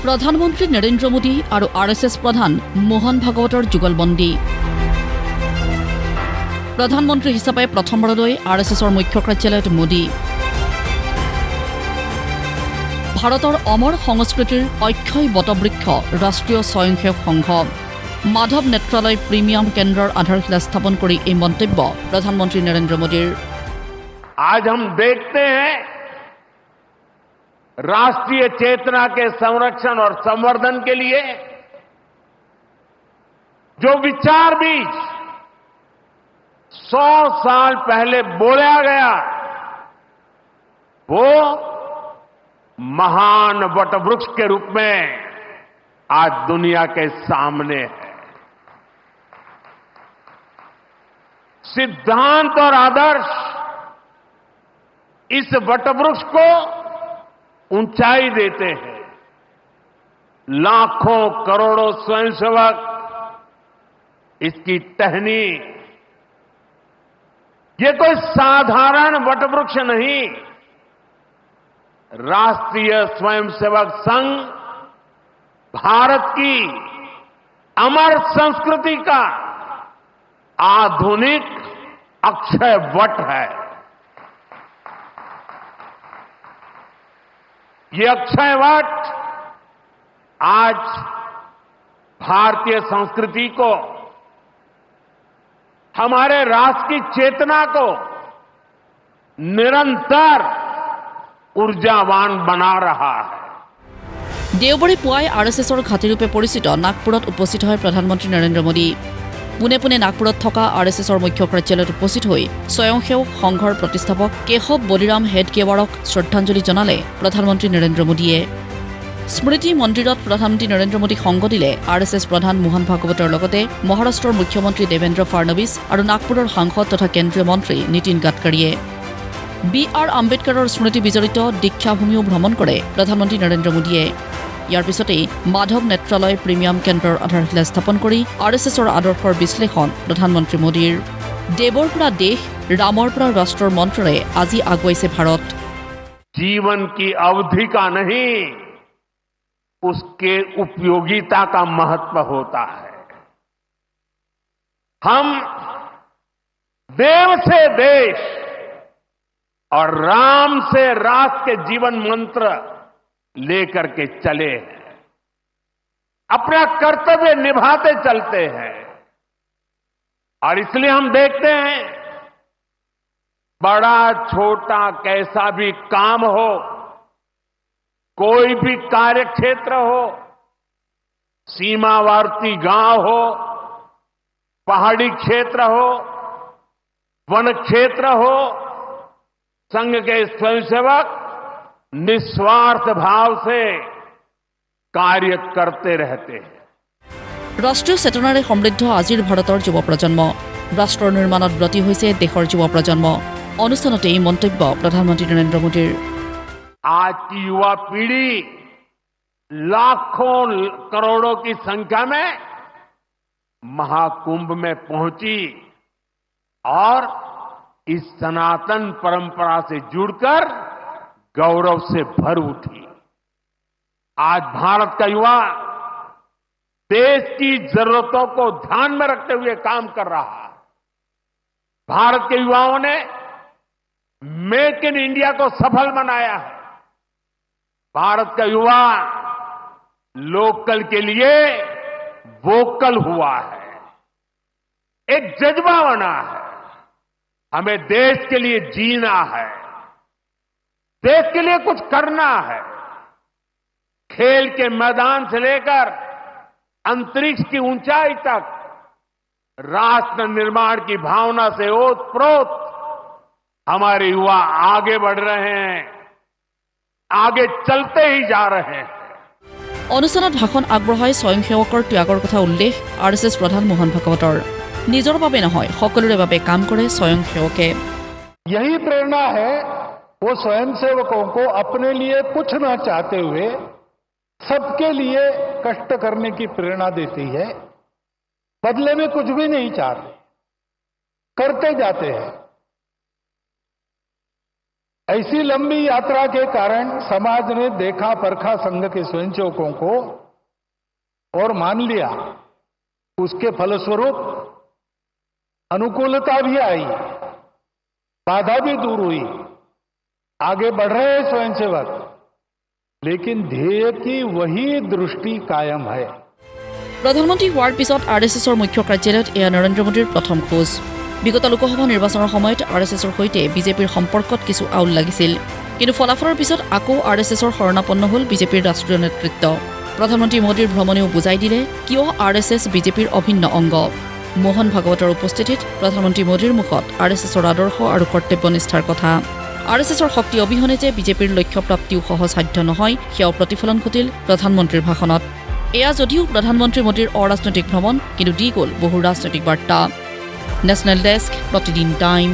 प्रधानमंत्री नरेंद्र मोदी और आरएसएस प्रधान मोहन भागवतर जुगलबंदी। प्रधानमंत्री हिसापे प्रथमबारলৈ आरएसएसर मुख्य कार्यालयत मोदी। भारतर अमर संस्कृतिर अक्षय बटवृक्ष राष्ट्रीय स्वयंसेवक संघ। माधव नेत्रालय प्रिमियम केन्द्रर आधारशिला स्थापन करी এই মন্তব্য प्रधानमंत्री नरेंद्र मोदीर। आज हम देखते हैं राष्ट्रीय चेतना के संरक्षण और संवर्धन के लिए जो विचार बीज 100 साल पहले बोला गया वो महान वटवृक्ष के रूप में आज दुनिया के सामने है। सिद्धांत और आदर्श इस वटवृक्ष को ऊंचाई देते हैं। लाखों करोड़ों स्वयंसेवक इसकी टहनी, ये कोई साधारण वटवृक्ष नहीं, राष्ट्रीय स्वयंसेवक संघ भारत की अमर संस्कृति का आधुनिक अक्षय वट है। ये अक्षय वट आज भारतीय संस्कृति को, हमारे राष्ट्र की चेतना को निरंतर ऊर्जावान बना रहा है। देवबारे पुवाई आरएसएसर घाटीरूपे परिचित नागपुरत उपस्थित है प्रधानमंत्री नरेंद्र मोदी। पुणे पुणे नागपुरत थका आरएसएसर मुख्य कार्यालयत उपस्थित हो स्वयंसेवक संघर प्रतिष्ठापक केशव बलिराम हेडगेवारक श्रद्धांजलि जनाले प्रधानमंत्री नरेंद्र मोदीये। स्मृति मन्दिरत प्रधानमंत्री नरेंद्र मोदी संग दिले आरएसएस प्रधान मोहन भागवतर लगते महाराष्ट्र मुख्यमंत्री देवेंद्र फडणवीस और नागपुरर सांसद तथा केंद्रीय मंत्री नितिन गडकरीये। बी.आर. आम्बेडकाৰৰ स्मृति विजড়িত दीक्षाभूमिও भ्रमण करे प्रधानमंत्री नरेंद्र मोदीये। यार पिछते माधव नेत्रालय प्रिमियम केन्द्रर आधारशिला स्थापन करी आरएसएसर आदर्शर विश्लेषण प्रधानमंत्री मोदीर। देवर পৰা देश राমৰ পৰা राष्ट्रर मंत्रे আজি आगुवाइছে भारत। जीवन की अवधि का नहीं, उसके उपयोगिता का महत्व होता है। हम देव से देश और राम से राष्ट्र के जीवन मंत्र लेकर के चले हैं, अपना कर्तव्य निभाते चलते हैं। और इसलिए हम देखते हैं बड़ा छोटा कैसा भी काम हो, कोई भी कार्य क्षेत्र हो, सीमावर्ती गांव हो, पहाड़ी क्षेत्र हो, वन क्षेत्र हो, संघ के स्वयंसेवक निस्वार्थ भाव से कार्य करते रहते हैं। राष्ट्रीय चेतनारे समृद्ध आजिर भारतर युव प्रजन्म, राष्ट्र निर्माणत ब्रती होइसे देशर युव प्रजन्म। अनुष्ठानते এই মন্তব্য प्रधानमंत्री नरेंद्र मोदीर। आज की युवा पीढ़ी लाखों करोड़ों की संख्या में महाकुंभ में पहुंची और इस सनातन परंपरा से जुड़कर गौरव से भर उठी। आज भारत का युवा देश की जरूरतों को ध्यान में रखते हुए काम कर रहा है। भारत के युवाओं ने मेक इन इंडिया को सफल बनाया है। भारत का युवा लोकल के लिए वोकल हुआ है, एक जज्बा बना है। हमें देश के लिए जीना है, देश के लिए कुछ करना है। खेल के मैदान से लेकर अंतरिक्ष की ऊंचाई तक राष्ट्र निर्माण की भावना से ओतप्रोत हमारे युवा आगे बढ़ रहे हैं, आगे चलते ही जा रहे हैं। অনুষ্ঠানত ভাষণ আগবঢ়াই স্বয়ংসেৱকৰ ত্যাগৰ কথা উল্লেখ আৰএছএছ প্ৰধান মোহন ভাগৱতৰ। নিজৰ বাবে নহয় সকলোৰে বাবে কাম কৰে स्वयंसेवके। यही प्रेरणा है वो स्वयंसेवकों को अपने लिए कुछ न चाहते हुए सबके लिए कष्ट करने की प्रेरणा देती है। बदले में कुछ भी नहीं चाहते, करते जाते हैं। ऐसी लंबी यात्रा के कारण समाज ने देखा परखा संघ के स्वयंसेवकों को और मान लिया। उसके फलस्वरूप अनुकूलता भी आई, बाधा भी दूर हुई, आगे बढ़ रहे हैं स्वयंसेवक, लेकिन ध्येय की वही दृष्टि कायम है। प्रधानमंत्री হোৱাৰ পিছত আৰএছএছৰ মুখ্য কাৰ্যালয়ত এয়া নৰেন্দ্ৰ মোদীৰ প্ৰথম খোজ। বিগত লোকসভা নিৰ্বাচনৰ সময়ত আৰএছএছৰ সৈতে বিজেপিৰ সম্পৰ্কত কিছু আউল লাগিছিল, কিন্তু ফলাফলৰ পিছত আকৌ আৰএছএছৰ শৰণাপন্ন হ'ল বিজেপিৰ ৰাষ্ট্ৰীয় নেতৃত্ব। প্ৰধানমন্ত্ৰী মোদীৰ ভ্ৰমণেও বুজাই দিলে কিয় আৰএছএছ বিজেপিৰ অভিন্ন অংগ। মোহন ভাগৱতৰ উপস্থিতিত প্ৰধানমন্ত্ৰী মোদীৰ মুখত আৰএছএছৰ আদৰ্শ আৰু কৰ্তব্যনিষ্ঠাৰ কথা। আৰএছএছৰ শক্তি অবিহনে যে বিজেপিৰ লক্ষ্য প্ৰাপ্তিও সহজসাধ্য নহয়, সেয়াও প্ৰতিফলন ঘটিল প্ৰধানমন্ত্ৰীৰ ভাষণত। এয়া যদিও প্ৰধানমন্ত্ৰী মোদীৰ অৰাজনৈতিক ভ্ৰমণ, কিন্তু দি গ'ল বহু ৰাজনৈতিক বাৰ্তা। নেশ্যনেল ডেস্ক, প্ৰতিদিন টাইম।